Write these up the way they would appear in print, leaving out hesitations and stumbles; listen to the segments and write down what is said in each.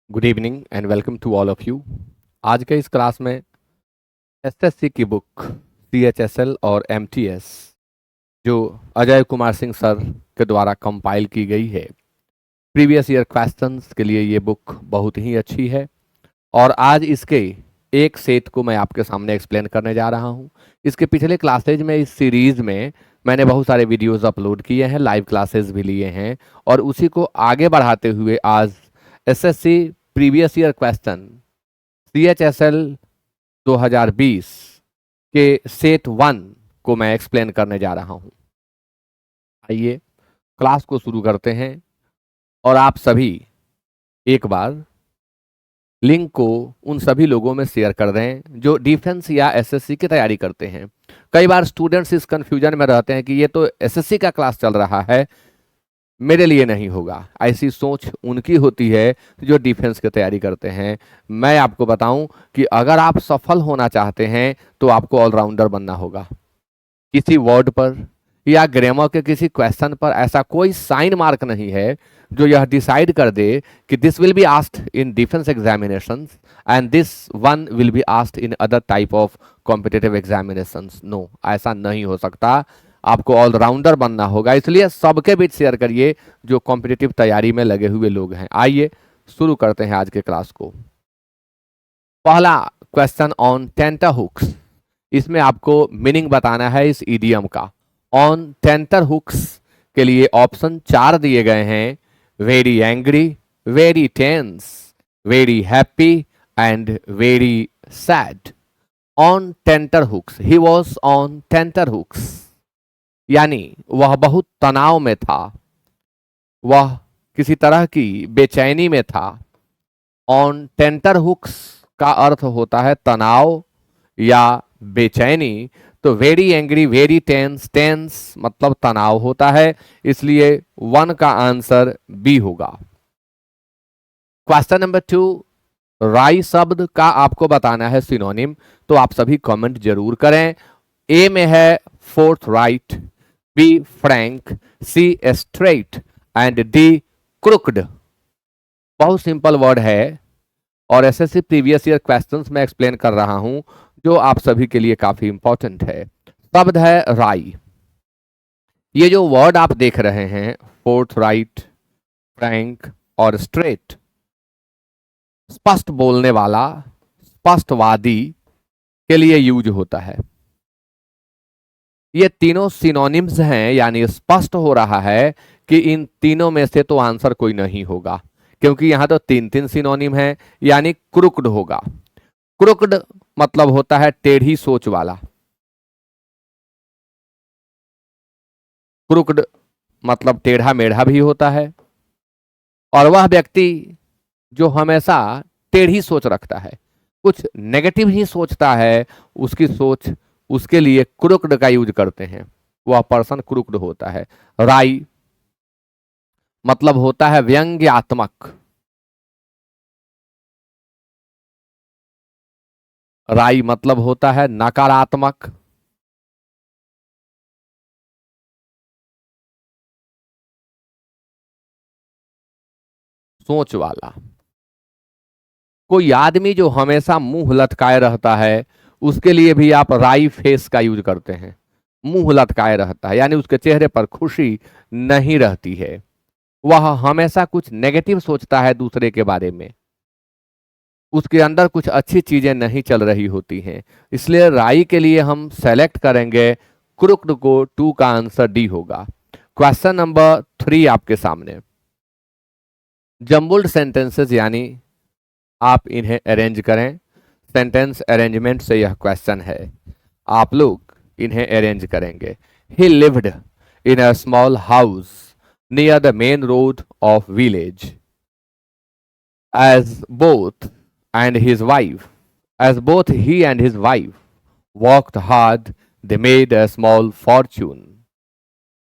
Good evening and welcome to all of you. आज के इस क्लास में एसएससी की बुक सीएचएसएल और एमटीएस जो अजय कुमार सिंह सर के द्वारा कंपाइल की गई है, प्रीवियस ईयर क्वेश्चंस के लिए ये बुक बहुत ही अच्छी है। और आज इसके एक सेट को मैं आपके सामने एक्सप्लेन करने जा रहा हूँ। इसके पिछले क्लासेज में, इस सीरीज में मैंने बहुत सारे वीडियोस अपलोड किए हैं, लाइव क्लासेस भी लिए हैं, और उसी को आगे बढ़ाते हुए आज SSC previous year question CHSL 2020 के सेट वन को मैं एक्सप्लेन करने जा रहा हूं। आइए क्लास को शुरू करते हैं। और आप सभी एक बार लिंक को उन सभी लोगों में शेयर कर दें जो डिफेंस या एसएससी की तैयारी करते हैं। कई बार स्टूडेंट्स इस कंफ्यूजन में रहते हैं कि ये तो एसएससी का क्लास चल रहा है, मेरे लिए नहीं होगा। ऐसी सोच उनकी होती है जो डिफेंस की तैयारी करते हैं। मैं आपको बताऊं कि अगर आप सफल होना चाहते हैं तो आपको ऑलराउंडर बनना होगा। किसी वर्ड पर या ग्रामर के किसी क्वेश्चन पर ऐसा कोई साइन मार्क नहीं है जो यह डिसाइड कर दे कि this will be asked in defence examinations and this one will be asked in other type of competitive examinations. No, ऐसा नहीं हो सकता। आपको ऑलराउंडर बनना होगा, इसलिए सबके बीच शेयर करिए जो कॉम्पिटिटिव तैयारी में लगे हुए लोग हैं। आइए शुरू करते हैं आज के क्लास को। पहला क्वेश्चन ऑन टेंटरहुक्स। इसमें आपको मीनिंग बताना है इस इडियम का। ऑन टेंटरहुक्स के लिए ऑप्शन चार दिए गए हैं: very angry, very tense, very happy and very sad. On tenterhooks, he was on tenterhooks, यानी वह बहुत तनाव में था, वह किसी तरह की बेचैनी में था। ऑन टेंटरहुक्स का अर्थ होता है तनाव या बेचैनी। तो very angry, very tense, tense मतलब तनाव होता है, इसलिए वन का आंसर बी होगा। क्वेश्चन नंबर टू, राई शब्द का आपको बताना है सिनोनिम। तो आप सभी कमेंट जरूर करें। ए में है forthright, B frank, C straight and D crooked. बहुत सिंपल वर्ड है और एसएससी प्रीवियस ईयर क्वेश्चंस में एक्सप्लेन कर रहा हूं जो आप सभी के लिए काफी इंपॉर्टेंट है। शब्द है राई। ये जो वर्ड आप देख रहे हैं, फोर्थ राइट, फ्रैंक और स्ट्रेट, स्पष्ट बोलने वाला, स्पष्टवादी के लिए यूज होता है। ये तीनों सिनोनिम्स हैं, यानी स्पष्ट हो रहा है कि इन तीनों में से तो आंसर कोई नहीं होगा, क्योंकि यहां तो तीन तीन सिनोनिम है, यानी क्रुक्ड होगा। क्रुक्ड मतलब होता है टेढ़ी सोच वाला। क्रुक्ड मतलब टेढ़ा मेढ़ा भी होता है। और वह व्यक्ति जो हमेशा टेढ़ी सोच रखता है, कुछ नेगेटिव ही सोचता है, उसकी सोच, उसके लिए क्रुक्ड का यूज करते हैं। वह पर्सन क्रुक्ड होता है। राई मतलब होता है व्यंग्यात्मक। राई मतलब होता है नकारात्मक। सोच वाला कोई आदमी जो हमेशा मुंह लटकाए रहता है, उसके लिए भी आप राई फेस का यूज करते हैं। मुंह लटकाए रहता है यानी उसके चेहरे पर खुशी नहीं रहती है, वह हमेशा कुछ नेगेटिव सोचता है दूसरे के बारे में, उसके अंदर कुछ अच्छी चीजें नहीं चल रही होती हैं। इसलिए राई के लिए हम सेलेक्ट करेंगे क्रुक्ड को। टू का आंसर डी होगा। क्वेश्चन नंबर थ्री आपके सामने। जम्बुल्ड सेंटेंसेस, यानी आप इन्हें अरेंज करें। सेंटेंस अरेंजमेंट से यह क्वेश्चन है, आप लोग इन्हें अरेंज करेंगे। ही lived in a small house near the main road of village as both and his wife, as both he and his wife worked hard, they made a small fortune.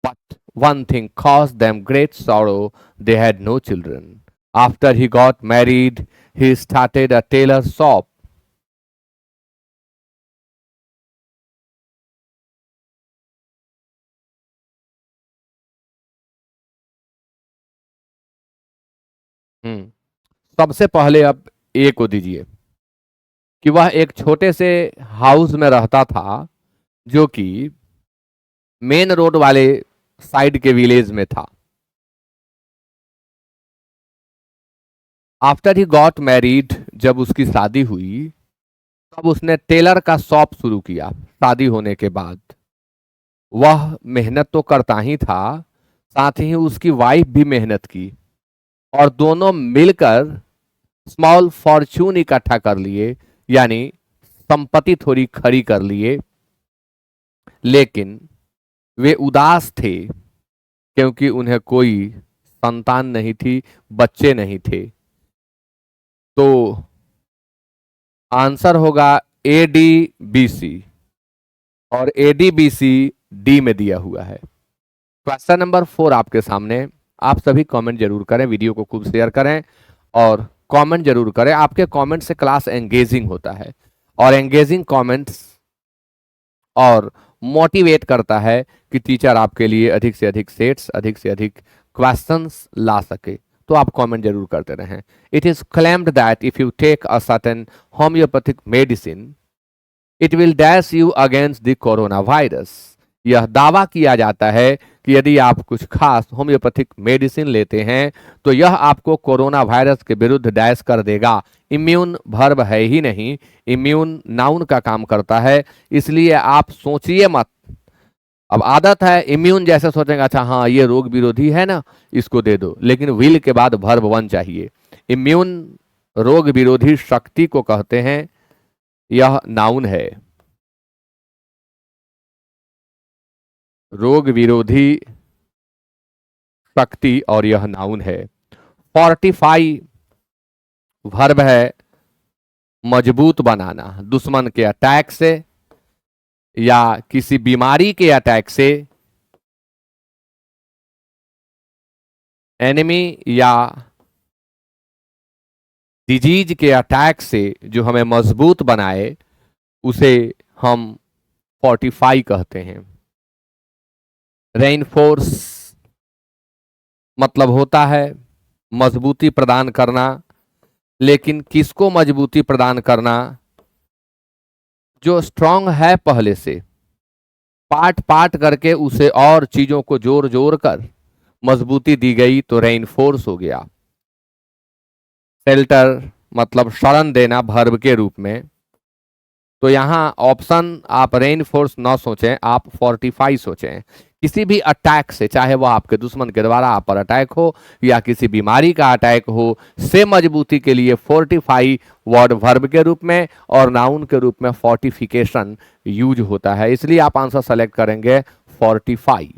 But one thing caused them great sorrow: they had no children. After he got married, he started a tailor shop. Hmm. सबसे पहले अब ए को दीजिए कि वह एक छोटे से हाउस में रहता था जो कि मेन रोड वाले साइड के विलेज में था। आफ्टर ही गॉट मैरिड, जब उसकी शादी हुई तब उसने टेलर का शॉप शुरू किया। शादी होने के बाद वह मेहनत तो करता ही था, साथ ही उसकी वाइफ भी मेहनत की और दोनों मिलकर स्मॉल फॉर्च्यून इकट्ठा कर लिए, यानी संपत्ति थोड़ी खड़ी कर लिए। लेकिन वे उदास थे क्योंकि उन्हें कोई संतान नहीं थी, बच्चे नहीं थे। तो आंसर होगा ए डी बी सी, और A D B C D में दिया हुआ है। क्वेश्चन नंबर 4 आपके सामने। आप सभी कमेंट जरूर करें, वीडियो को खूब शेयर करें और कमेंट जरूर करें। आपके कमेंट से क्लास एंगेजिंग होता है और एंगेजिंग कमेंट्स और मोटिवेट करता है कि टीचर आपके लिए अधिक से अधिक सेट्स, अधिक से अधिक क्वेश्चंस ला सके। तो आप कमेंट जरूर करते रहें। It is claimed that if you take a certain homeopathic medicine it will dash you against the corona virus. यह दावा किया जाता है कि यदि आप कुछ खास होम्योपैथिक मेडिसिन लेते हैं तो यह आपको कोरोना वायरस के विरुद्ध डैश कर देगा। इम्यून वर्ब है ही नहीं, इम्यून नाउन का काम करता है, इसलिए आप सोचिए मत। अब आदत है इम्यून जैसे सोचेंगे, अच्छा हाँ ये रोग विरोधी है ना, इसको दे दो, लेकिन विल के बाद वर्ब वन चाहिए। इम्यून रोग विरोधी शक्ति को कहते हैं, यह नाउन है। रोग विरोधी शक्ति और यह नाउन है। फोर्टिफाई वर्ब है मजबूत बनाना, दुश्मन के अटैक से या किसी बीमारी के अटैक से, एनिमी या डिजीज के अटैक से जो हमें मजबूत बनाए उसे हम फोर्टिफाई कहते हैं। रेइनफोर्स मतलब होता है मजबूती प्रदान करना, लेकिन किसको मजबूती प्रदान करना? जो स्ट्रांग है पहले से, पार्ट पार्ट करके उसे और चीजों को जोड़ जोड़ कर मजबूती दी गई तो रेइनफोर्स हो गया। शेल्टर मतलब शरण देना वर्ब के रूप में। तो यहां ऑप्शन आप रेइनफोर्स ना सोचें, आप फोर्टिफाई सोचें। किसी भी अटैक से, चाहे वह आपके दुश्मन के द्वारा आप पर अटैक हो या किसी बीमारी का अटैक हो, से मजबूती के लिए फोर्टिफाई वर्ड वर्ब के रूप में और नाउन के रूप में फोर्टिफिकेशन यूज होता है, इसलिए आप आंसर सेलेक्ट करेंगे फोर्टिफाई।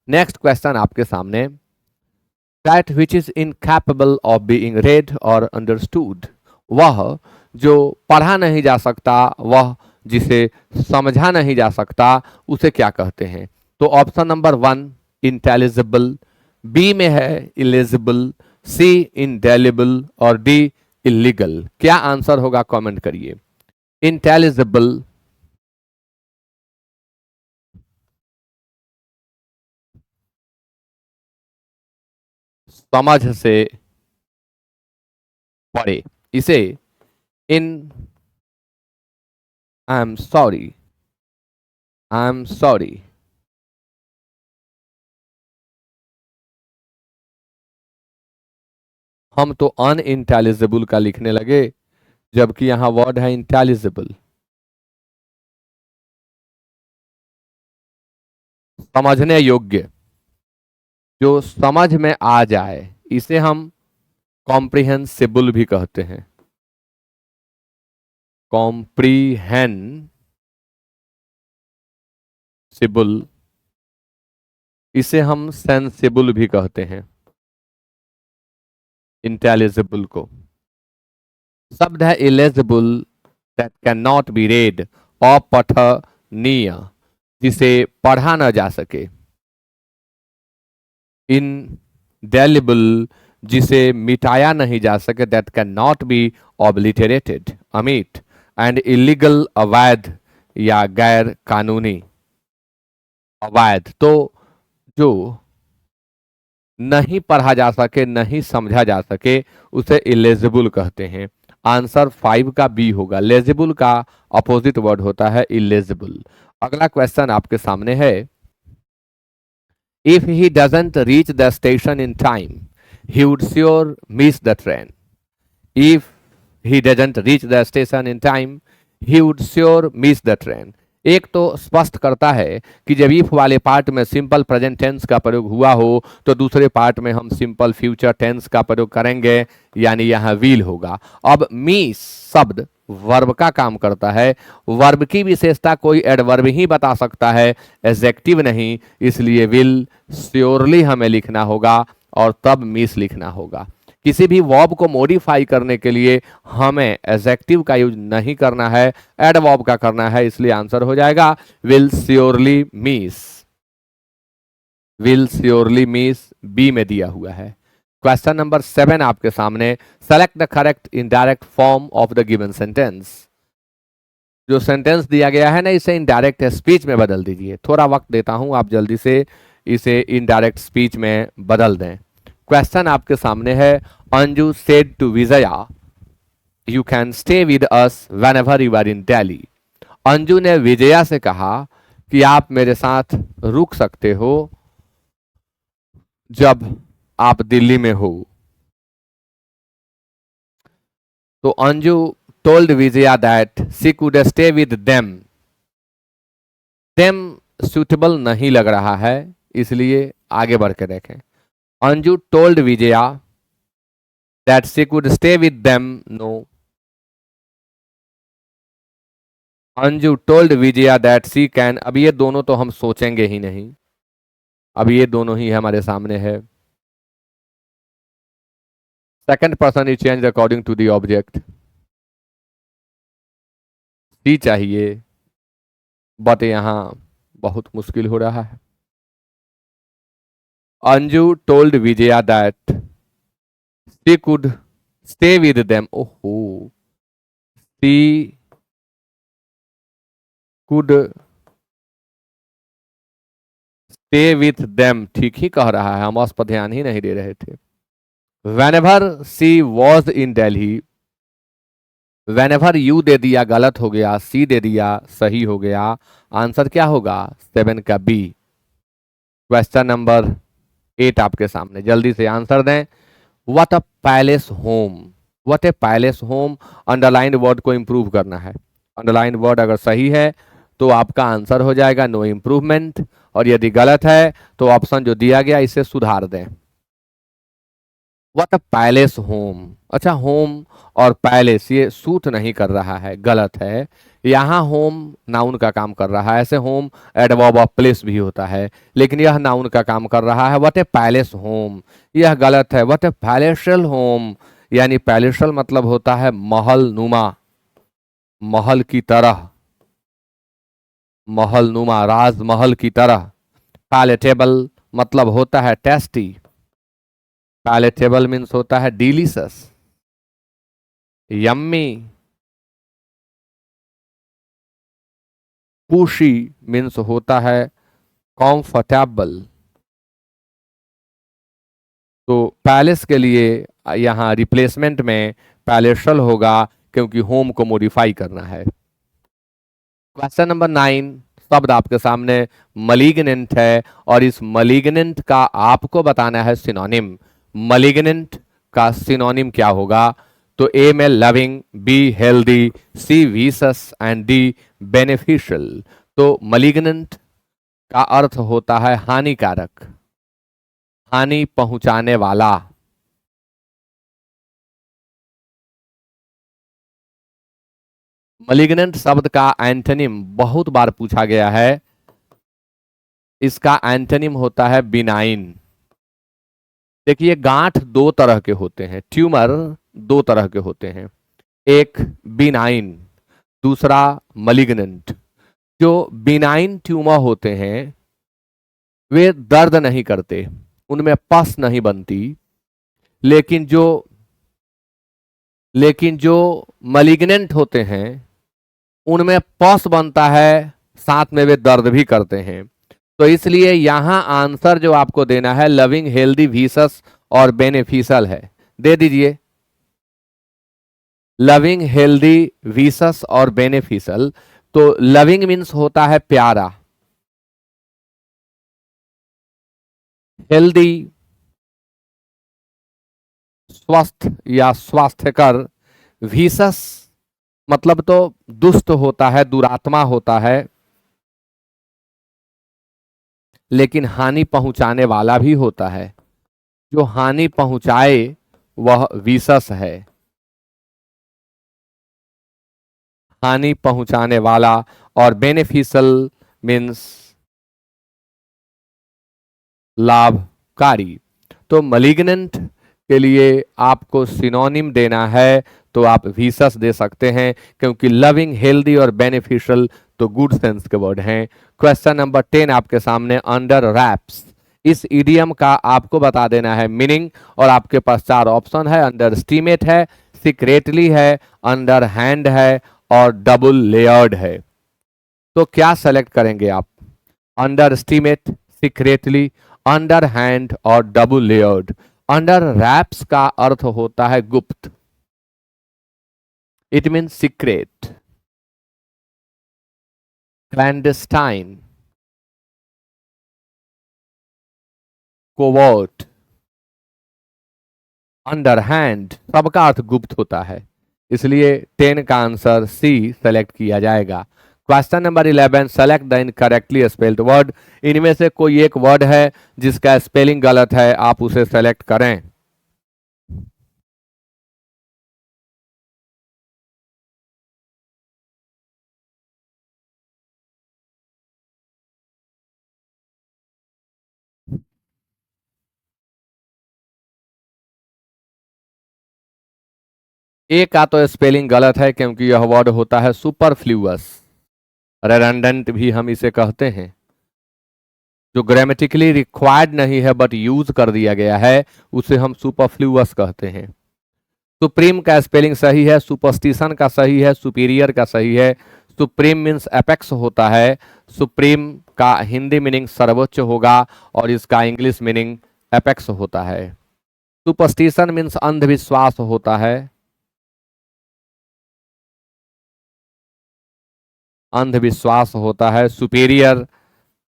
नेक्स्ट क्वेश्चन आपके सामने। That which is incapable of being red और अंडरस्टूड, वह जो पढ़ा नहीं जा सकता, वह जिसे समझा नहीं जा सकता, उसे क्या कहते हैं? तो ऑप्शन नंबर 1 इंटेलिजिबल, बी में है इलिजिबल, सी इंडेलिबल और डी इलीगल। क्या आंसर होगा कमेंट करिए। इंटेलिजिबल समझ से पढ़े, इसे इन I am sorry, I am sorry, हम तो अनइंटेलिजिबल का लिखने लगे जबकि यहां वर्ड है इंटेलिजिबल। समझने योग्य, जो समझ में आ जाए, इसे हम कॉम्प्रिहेंसिबल भी कहते हैं। कॉम्प्रीहेंसिबल, इसे हम सेंसिबल भी कहते हैं। इंटेलिजिबल को शब्द है illegible, that cannot be read, अपठनीय, जिसे पढ़ा न जा सके। इनडेलिबल, जिसे मिटाया नहीं जा सके, that cannot B obliterated, अमिट। एंड इलीगल, अवैध या गैर कानूनी। अवैध तो जो नहीं पढ़ा जा सके, नहीं समझा जा सके, उसे इलेजिबल कहते हैं। आंसर 5 का बी होगा। लेजिबल का अपोजिट वर्ड होता है इलेजिबल। अगला क्वेश्चन आपके सामने है, if he doesn't reach the station in time he would sure miss the train. If he doesn't reach the station in time he would sure miss the train. एक तो स्पष्ट करता है कि जब इफ वाले पार्ट में सिंपल प्रेजेंट टेंस का प्रयोग हुआ हो तो दूसरे पार्ट में हम सिंपल फ्यूचर टेंस का प्रयोग करेंगे, यानी यहां विल होगा। अब मिस शब्द वर्ब का काम करता है। वर्ब की विशेषता कोई एडवर्ब ही बता सकता है, एडजेक्टिव नहीं, इसलिए विल श्योरली हमें लिखना होगा और तब मिस लिखना होगा। किसी भी वर्ब को मॉडिफाई करने के लिए हमें एडजेक्टिव का यूज नहीं करना है, एडवर्ब का करना है, इसलिए आंसर हो जाएगा will surely miss. Will surely miss B में दिया हुआ है। क्वेश्चन नंबर 7 आपके सामने, select the correct indirect form of the given sentence. जो सेंटेंस दिया गया है ना, इसे इनडायरेक्ट स्पीच में बदल दीजिए। थोड़ा वक्त देता हूं, आप जल्दी से इसे इनडायरेक्ट स्पीच में बदल दें। क्वेश्चन आपके सामने है, Anju said to Vijaya you can stay with us whenever you are in Delhi. Anju ने विजया से कहा कि आप मेरे साथ रुक सकते हो जब आप दिल्ली में हो। तो Anju told Vijaya that she could stay with them. Them suitable नहीं लग रहा है, इसलिए आगे बढ़ के देखें। Anju told Vijaya that she could stay with them. No, Anju told Vijaya that she can. अब ये दोनों तो हम सोचेंगे ही नहीं, अब ये दोनों ही हमारे सामने है। Second person is change according to the object. सी चाहिए, बट यहां बहुत मुश्किल हो रहा है। Anju told Vijaya that she could stay with them. ओहो, she could stay with them, ठीक ही कह रहा है, हम उस पर ध्यान ही नहीं दे रहे थे। Whenever she was in Delhi, whenever you दे दिया गलत हो गया, सी दे दिया सही हो गया। आंसर क्या होगा? 7 का बी। क्वेश्चन नंबर 8 आपके सामने, जल्दी से आंसर दें। What a palace home. What A palace home, underline word को इंप्रूव करना है। अंडरलाइन वर्ड अगर सही है तो आपका आंसर हो जाएगा नो इंप्रूवमेंट, और यदि गलत है तो ऑप्शन जो दिया गया इसे सुधार दें। व्हाट अ पैलेस होम, अच्छा होम और पैलेस ये सूट नहीं कर रहा है, गलत है। यहाँ होम नाउन का काम कर रहा है, ऐसे होम एडवर्ब ऑफ प्लेस भी होता है, लेकिन यह नाउन का काम कर रहा है। व्हाट ए पैलेस होम, यह गलत है। व्हाट ए पैलेशियल होम, यानी पैलेशियल मतलब होता है महल नुमा, महल की तरह, महल नुमा, राजमहल की तरह। पैलेटेबल मतलब होता है टेस्टी, पैलेटेबल मीन्स होता है डिलीशियस, यम्मी। पुशी मीन्स होता है कंफर्टेबल। तो पैलेस के लिए यहां रिप्लेसमेंट में पैलेशल होगा, क्योंकि होम को मॉडिफाई करना है। क्वेश्चन नंबर 9, शब्द आपके सामने मलिग्नेंट है, और इस मलिग्नेंट का आपको बताना है सिनोनिम। मलिग्नेंट का सिनोनिम क्या होगा? तो ए में loving, B healthy, C vicious and D beneficial. तो मलिग्नेंट का अर्थ होता है हानिकारक, हानि पहुंचाने वाला। मलिग्नेंट शब्द का एंटोनिम बहुत बार पूछा गया है, इसका एंटोनिम होता है बिनाइन। देखिए गांठ दो तरह के होते हैं, ट्यूमर दो तरह के होते हैं, एक बिनाइन, दूसरा मलिग्नेंट। जो बिनाइन ट्यूमर होते हैं वे दर्द नहीं करते, उनमें पस नहीं बनती, लेकिन जो मलिग्नेंट होते हैं उनमें पस बनता है, साथ में वे दर्द भी करते हैं। तो इसलिए यहां आंसर जो आपको देना है लविंग, हेल्दी, वीसस और बेनिफिशियल है। दे दीजिए लविंग, हेल्दी, वीसस और बेनिफिशियल। तो लविंग मीन्स होता है प्यारा, हेल्दी स्वस्थ या स्वास्थ्यकर, वीसस मतलब तो दुष्ट होता है, दुरात्मा होता है, लेकिन हानि पहुंचाने वाला भी होता है। जो हानि पहुंचाए वह विषस है, हानि पहुंचाने वाला। और बेनिफिशियल मीन्स लाभकारी। तो मलिग्नेंट के लिए आपको सिनोनिम देना है तो आप विषस दे सकते हैं, क्योंकि लविंग, हेल्दी और बेनिफिशियल तो गुड सेंस के वर्ड हैं। क्वेश्चन नंबर 10 आपके सामने, अंडर रैप्स। इस इडियम का आपको बता देना है मीनिंग, और आपके पास 4 ऑप्शन है, अंडर स्टीमेट है, सीक्रेटली है, अंडर हैंड है और डबल लेयर्ड है। तो क्या सेलेक्ट करेंगे आप? अंडर स्टीमेट, सीक्रेटली, अंडर हैंड और डबल लेयर्ड। अंडर रैप्स का अर्थ होता है गुप्त, it mean secret, clandestine, covert. Under hand सबका अर्थ गुप्त होता है, इसलिए 10 का आंसर सी सेलेक्ट किया जाएगा। Question number 11, select the incorrectly spelled word. इनमें से कोई एक वर्ड है जिसका स्पेलिंग गलत है, आप उसे सेलेक्ट करें। ए का तो स्पेलिंग गलत है, क्योंकि यह वर्ड होता है सुपरफ्लूअस, रेडंडेंट भी हम इसे कहते हैं। जो ग्रामेटिकली रिक्वायर्ड नहीं है बट यूज कर दिया गया है, उसे हम सुपरफ्लूअस कहते हैं। सुप्रीम का स्पेलिंग सही है, सुपरस्टिशन का सही है, सुपीरियर का सही है। सुप्रीम मीन्स एपेक्स होता है, सुप्रीम का हिंदी मीनिंग सर्वोच्च होगा और इसका इंग्लिश मीनिंग एपेक्स होता है। सुपरस्टिशन मीन्स अंधविश्वास होता है, अंधविश्वास होता है। सुपीरियर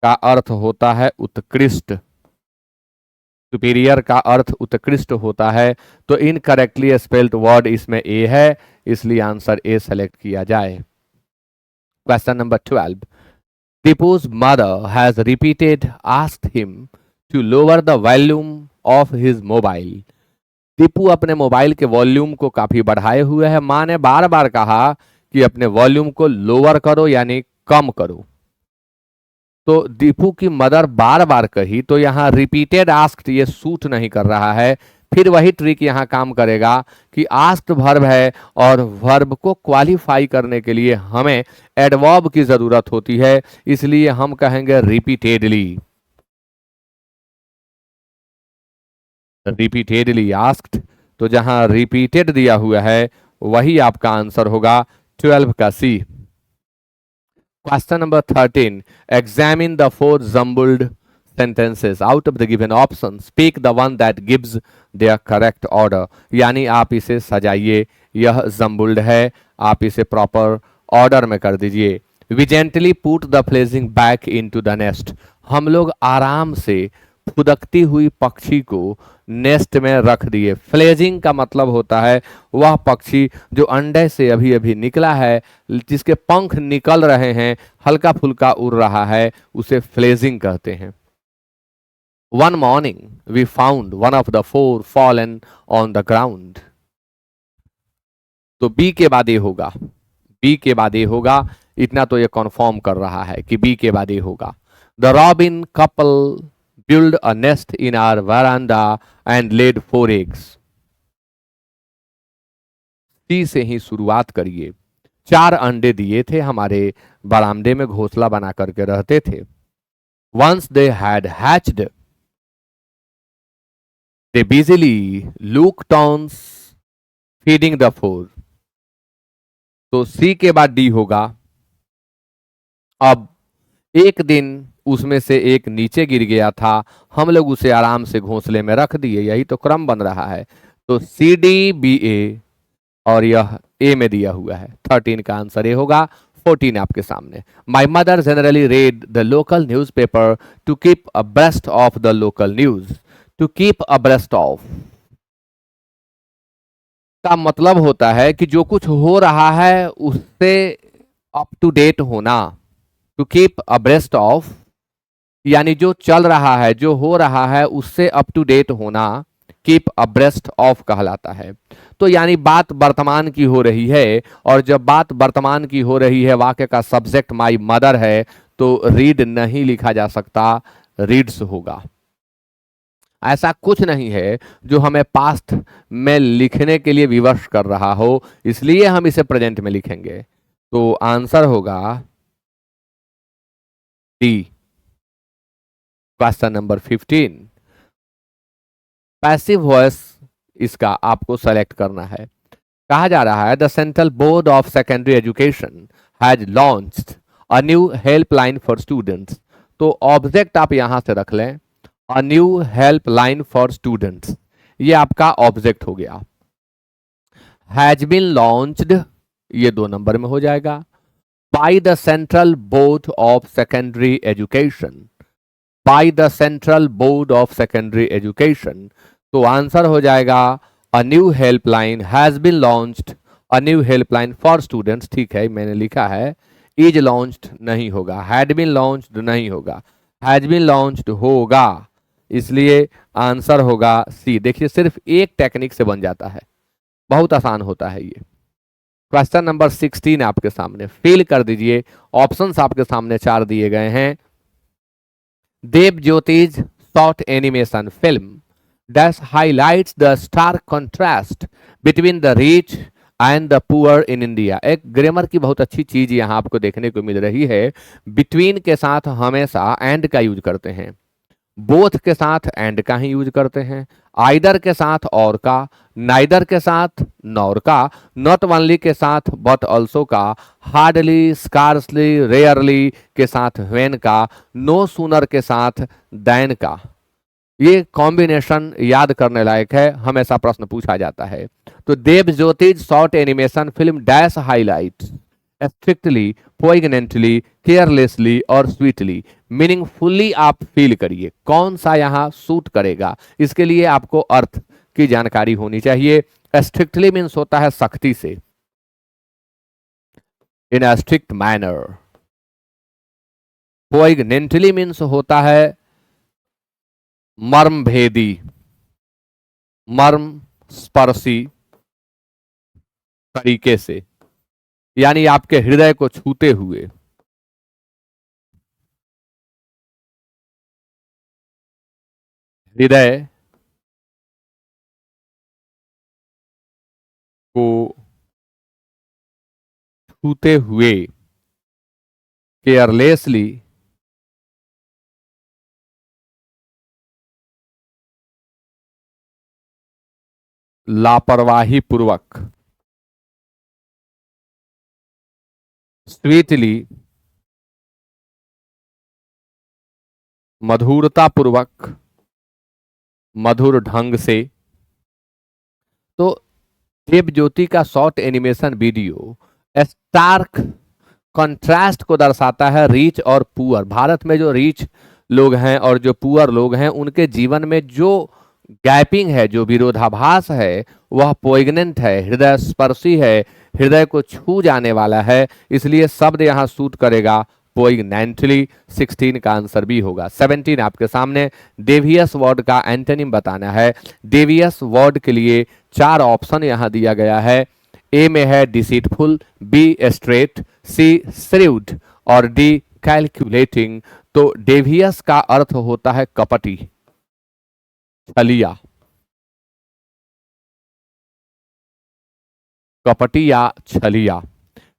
का अर्थ होता है उत्कृष्ट, सुपीरियर का अर्थ उत्कृष्ट होता है। तो इनकरेक्टली स्पेल्ड वर्ड इसमें ए है, इसलिए आंसर ए सेलेक्ट किया जाए। Question number 12, दीपू's mother has repeated asked him to lower the volume of his mobile। Deepu अपने मोबाइल के वॉल्यूम को काफी बढ़ाए हुए है, माँ ने बार बार कहा कि अपने वॉल्यूम को लोअर करो यानी कम करो। तो दीपू की मदर बार बार कही, तो यहाँ रिपीटेड आस्क्ड ये सूट नहीं कर रहा है। फिर वही ट्रिक यहाँ काम करेगा कि आस्क्ड वर्ब है और वर्ब को क्वालिफाई करने के लिए हमें एडवर्ब की जरूरत होती है, इसलिए हम कहेंगे रिपीटेडली, रिपीटेडली आस्क्ड। तो जहां रिपीटेड दिया हुआ है वही आपका आंसर होगा 12 का सी। Question number 13. Examine the 4 jumbled sentences out of the given options. Pick the one that gives their correct order. यानी आप इसे सजाइए, यह जम्बुल्ड है, आप इसे प्रॉपर ऑर्डर में कर दीजिए। We gently put the fledgling back into the nest. हम लोग आराम से फुदकती हुई पक्षी को नेस्ट में रख दिए। फ्लेजिंग का मतलब होता है वह पक्षी जो अंडे से अभी अभी निकला है, जिसके पंख निकल रहे हैं, हल्का फुल्का उड़ रहा है, उसे फ्लेजिंग कहते हैं। One morning we found one of the 4 fallen on the ground. तो बी के बाद ए होगा, बी के बाद ए होगा, इतना तो ये कन्फर्म कर रहा है कि बी के बाद ए होगा। The robin couple build a nest in our veranda and laid 4 eggs। सी से ही शुरुआत करिए। 4 अंडे दिए थे, हमारे बरामदे में घोंसला बना करके रहते थे। Once they had hatched, they busily looked on feeding the 4। तो सी के बाद डी होगा। अब एक दिन उसमें से एक नीचे गिर गया था, हम लोग उसे आराम से घोंसले में रख दिए। यही तो क्रम बन रहा है। तो सी डी बी ए, और यह ए में दिया हुआ है। 13 का आंसर ए होगा। 14 आपके सामने, my mother generally read the local newspaper to keep abreast of the local news. To keep abreast of का मतलब होता है कि जो कुछ हो रहा है उससे अप टू डेट होना। टू कीप अब्रेस्ट ऑफ यानी जो चल रहा है, जो हो रहा है उससे अप टू डेट होना कीप अब्रेस्ट ऑफ कहलाता है। तो यानी बात वर्तमान की हो रही है, और जब बात वर्तमान की हो रही है, वाक्य का सब्जेक्ट माई मदर है, तो रीड नहीं लिखा जा सकता, रीड्स होगा। ऐसा कुछ नहीं है जो हमें पास्ट में लिखने के लिए विवश कर रहा हो, इसलिए हम इसे प्रेजेंट में लिखेंगे। तो आंसर होगा D, question number 15। Passive voice इसका आपको सेलेक्ट करना है। कहा जा रहा है the central board of secondary education has launched a new helpline for students. तो ऑब्जेक्ट आप यहां से रख लें, अ न्यू हेल्पलाइन फॉर स्टूडेंट्स, ये आपका ऑब्जेक्ट हो गया। हैज बीन लॉन्च्ड, ये 2 नंबर में हो जाएगा। By the central board of secondary education, by the central board of secondary education, तो आंसर हो जाएगा a new helpline has been launched, a new helpline for students. ठीक है, मैंने लिखा है, इज लॉन्च्ड नहीं होगा, हैड बीन लॉन्च्ड नहीं होगा, हैज बीन लॉन्च्ड होगा, इसलिए आंसर होगा सी। देखिए सिर्फ एक टेक्निक से बन जाता है, बहुत आसान होता है ये। क्वेश्चन नंबर 16 आपके सामने, फिल कर दीजिए। ऑप्शंस आपके सामने 4 दिए गए हैं। Dev Jyotis short animation film dash highlights the stark contrast between the rich and the poor in India. एक ग्रामर की बहुत अच्छी चीज यहां आपको देखने को मिल रही है। बिटवीन के साथ हमेशा एंड का यूज करते हैं, बोथ के साथ एंड का ही यूज करते हैं, आइदर के साथ और का, नाइदर के साथ नॉर का, नॉट ओनली के साथ बट ऑल्सो का, हार्डली, स्कार्सली, रेयरली के साथ व्हेन का, नो सूनर के साथ दैन का। ये कॉम्बिनेशन याद करने लायक है, हमेशा प्रश्न पूछा जाता है। तो Dev Jyotis short animation film dash highlight strictly, poignantly, carelessly और स्वीटली, मीनिंगफुली आप फील करिए कौन सा यहां सूट करेगा, इसके लिए आपको अर्थ की जानकारी होनी चाहिए। स्ट्रिक्टली मीन्स होता है सख्ती से, इन अ स्ट्रिक्ट मैनर। पोइगनेंटली मीन्स होता है मर्म भेदी, मर्म स्पर्शी तरीके से, यानी आपके हृदय को छूते हुए। हृदय को छूते हुए, केयरलेसली, लापरवाही पूर्वक, स्वीटली, मधुरता पूर्वक, मधुर ढंग से। तो देव ज्योति का short animation video stark contrast को दर्शाता है रिच और पुअर। भारत में जो रिच लोग हैं और जो पुअर लोग हैं, उनके जीवन में जो गैपिंग है, जो विरोधाभास है, वह पोइगनेंट है, हृदय स्पर्शी है, हृदय को छू जाने वाला है, इसलिए शब्द यहां सूट करेगा पोइगनेंटली। 16 का आंसर भी होगा। 17 आपके सामने, डेवियस वर्ड का एंटोनिम बताना है। डेवियस वर्ड के लिए 4 ऑप्शन यहां दिया गया है। ए में है डिसीटफुल, बी स्ट्रेट, सी श्रीव्ड और डी कैलकुलेटिंग। तो डेवियस का अर्थ होता है कपटी, छलिया, कपटी या छलिया।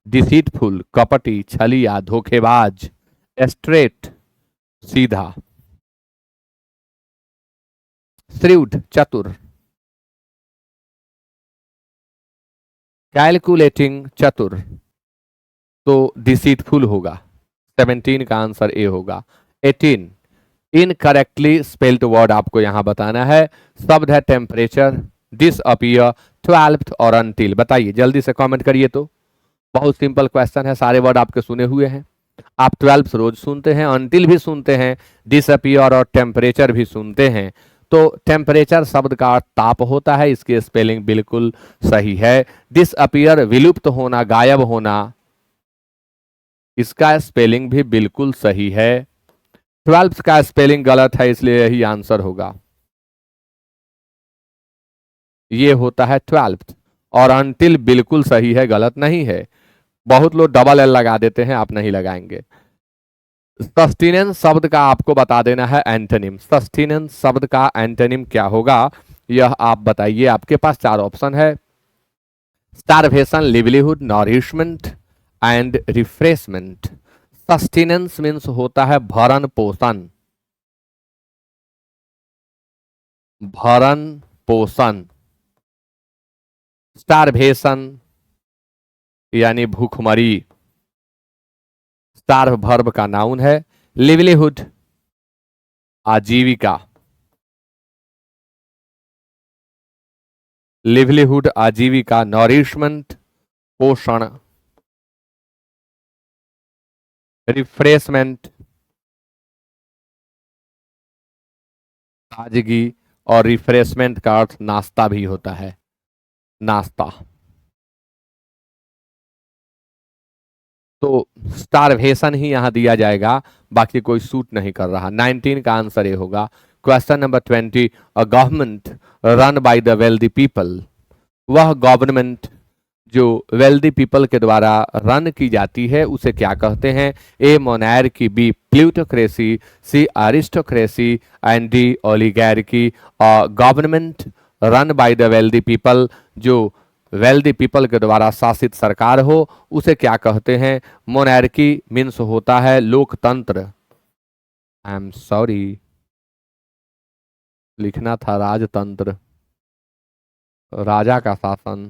डिसीटफुल कपटी, छलिया धोखेबाज, स्ट्रेट सीधा, श्रीव्ड चतुर, कैलकुलेटिंग चतुर। तो डिसीटफुल होगा 17 का आंसर ए होगा। 18 इनकरेक्टली स्पेल्ड वर्ड आपको यहां बताना है। शब्द है टेम्परेचर, डिसअपियर, 12th और अनटिल। बताइए जल्दी से कमेंट करिए। तो बहुत सिंपल क्वेश्चन है, सारे वर्ड आपके सुने हुए हैं। आप 12 रोज सुनते हैं, अनटिल भी सुनते हैं, डिसअपियर और टेम्परेचर भी सुनते हैं। तो टेम्परेचर शब्द का अर्थ ताप होता है, इसकी स्पेलिंग बिल्कुल सही है। डिसअपियर विलुप्त होना, गायब होना, इसका स्पेलिंग भी बिल्कुल सही है। 12 का स्पेलिंग गलत है, इसलिए यही आंसर होगा। ये होता है 12। और अनटिल बिल्कुल सही है, गलत नहीं है। बहुत लोग डबल एल लगा देते हैं, आप नहीं लगाएंगे। सस्टेनेंस शब्द का आपको बता देना है एंटोनिम। सस्टेनेंस शब्द का एंटोनिम क्या होगा, यह आप बताइए। आपके पास चार ऑप्शन है। Starvation, livelihood, nourishment and refreshment. Sustenance means होता है भरण पोषण, भरण पोषण। स्टारवेशन यानी भूखमरी, स्टार्व वर्ब का नाउन है। लिवलीहुड आजीविका, लिवलीहुड आजीविका। नॉरिशमेंट पोषण, रिफ्रेशमेंट ताजगी, और रिफ्रेशमेंट का अर्थ नाश्ता भी होता है, नाश्ता। तो स्टारवेशन ही यहां दिया जाएगा, बाकी कोई सूट नहीं कर रहा। 19 का आंसर ये होगा। Question number 20, a government run by the wealthy people. वह गवर्नमेंट जो वेल्दी पीपल के द्वारा रन की जाती है उसे क्या कहते हैं। A monarchy, B plutocracy, C aristocracy and D oligarchy. Government run by the wealthy people, जो वेल्दी पीपल के द्वारा शासित सरकार हो उसे क्या कहते हैं। मोनार्की मीन्स होता है लोकतंत्र। आई एम सॉरी, लिखना था राजतंत्र, राजा का शासन।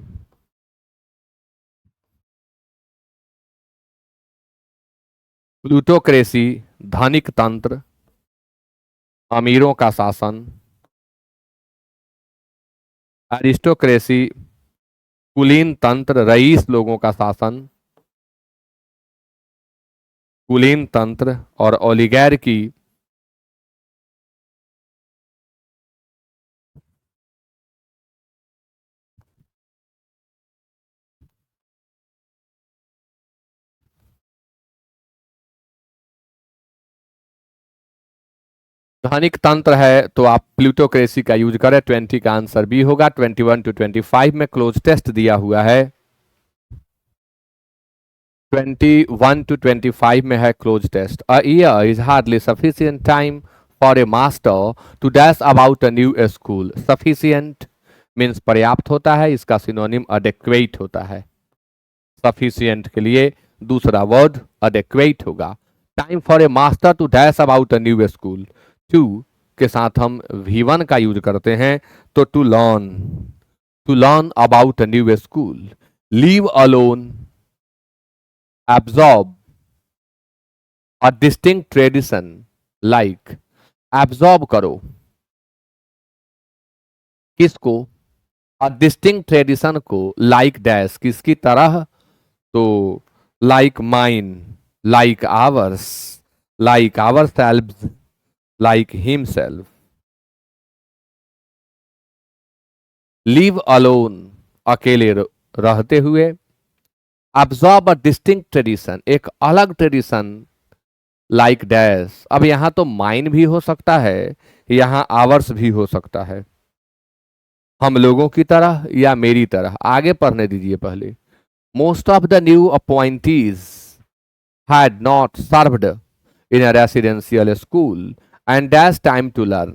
प्लूटोक्रेसी धनिक तंत्र, अमीरों का शासन। एरिस्टोक्रेसी कुलीन तंत्र, रईस लोगों का शासन, कुलीन तंत्र। और ओलिगैर्की धनिक तंत्र है, तो आप प्लूटोक्रेसी का यूज करें। 20 का आंसर बी होगा। 21 to 25 में क्लोज टेस्ट दिया हुआ है। 21 to 25 में है cloze test. A year is hardly sufficient time for a master to dash about a new school. Sufficient means पर्याप्त होता है, इसका सिनोनिम अडेक्वेट होता है। सफिशिएंट के लिए दूसरा वर्ड अडेक्वेट होगा। Time for a master to dash about a new school, to के साथ हम V1 का यूज करते हैं, तो to learn about a new school. Leave alone, absorb a distinct tradition, like absorb करो किसको, अ डिस्टिंक्ट ट्रेडिशन को, लाइक डैश किसकी तरह, तो like mine, like ours, like ourselves, like himself. Live alone अकेले रहते हुए। ऑब्जर्व अ डिस्टिंक्ट ट्रेडिशन एक अलग ट्रेडिशन, लाइक डैश। अब यहां तो माइन भी हो सकता है, यहां आवर्स भी हो सकता है। हम लोगों की तरह या मेरी तरह, आगे पढ़ने दीजिए पहले। Most of the new appointees had not served in a residential school and dash time to learn,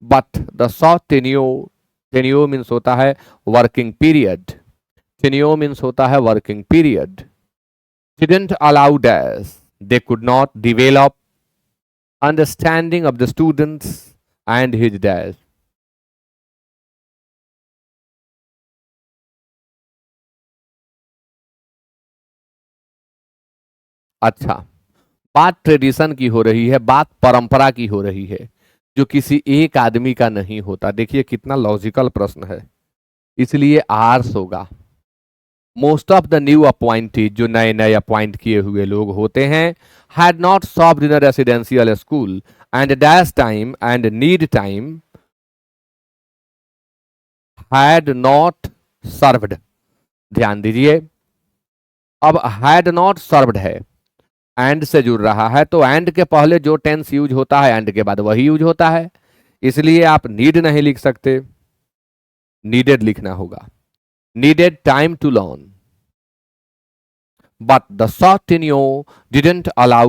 but the short tenure means होता है वर्किंग पीरियड, टेन्योर मीन्स होता है working period, didn't allow dash, they could not develop understanding of the students and his dash। अच्छा, बात tradition की हो रही है, बात परंपरा की हो रही है, जो किसी एक आदमी का नहीं होता। देखिए कितना लॉजिकल प्रश्न है, इसलिए आर्स होगा। Most of the new appointed, जो नए नए अपॉइंट किए हुए लोग होते हैं, had not served in a residential school and dash time and need time, had not served. ध्यान दीजिए, अब हैड नॉट सर्व्ड है, एंड से जुड़ रहा है, तो एंड के पहले जो टेंस यूज होता है एंड के बाद वही यूज होता है, इसलिए आप नीड नहीं लिख सकते, नीडेड लिखना होगा। Needed time to learn, but the short tenure didn't allow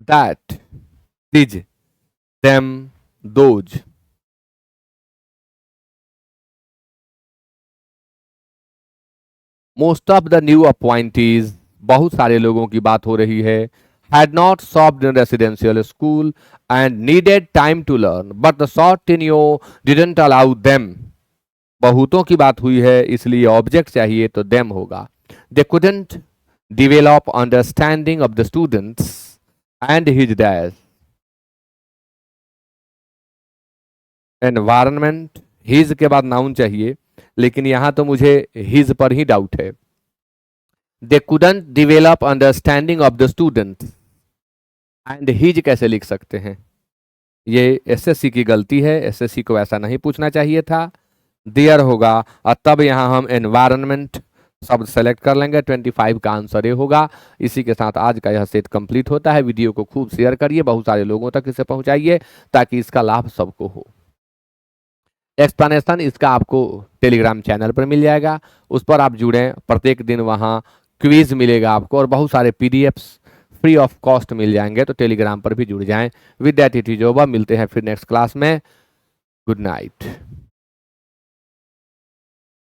that, these, them, those. Most of the new appointees, बहुत सारे लोगों की बात हो रही है, had not served in residential school and needed time to learn, but the short tenure didn't allow them. बहुतों की बात हुई है, इसलिए ऑब्जेक्ट चाहिए तो them होगा। They couldn't develop understanding of the students and his dash environment, his के बाद नाउन चाहिए, लेकिन यहां तो मुझे हिज पर ही डाउट है। They couldn't develop understanding of the student, and his कैसे लिख सकते हैं? ये एसएससी की गलती है, एसएससी को ऐसा नहीं पूछना चाहिए था, देयर होगा। और तब यहां हम एनवायरनमेंट शब्द सेलेक्ट कर लेंगे, 25 का आंसर ये होगा। इसी के साथ आज का यह सेट कंप्लीट होता है। वीडियो को खूब शेयर करिए, बहुत सारे लोगों तक इसे पहुंचाइए, ताकि इसका लाभ सबको हो। एक्सप्लेनेशन इसका आपको टेलीग्राम चैनल पर मिल जाएगा, उस पर आप जुड़ें, प्रत्येक दिन वहाँ क्विज मिलेगा आपको, और बहुत सारे पीडीएफ्स फ्री ऑफ कॉस्ट मिल जाएंगे, तो टेलीग्राम पर भी जुड़ जाएं। With that it is over, मिलते हैं फिर नेक्स्ट क्लास में। Good night.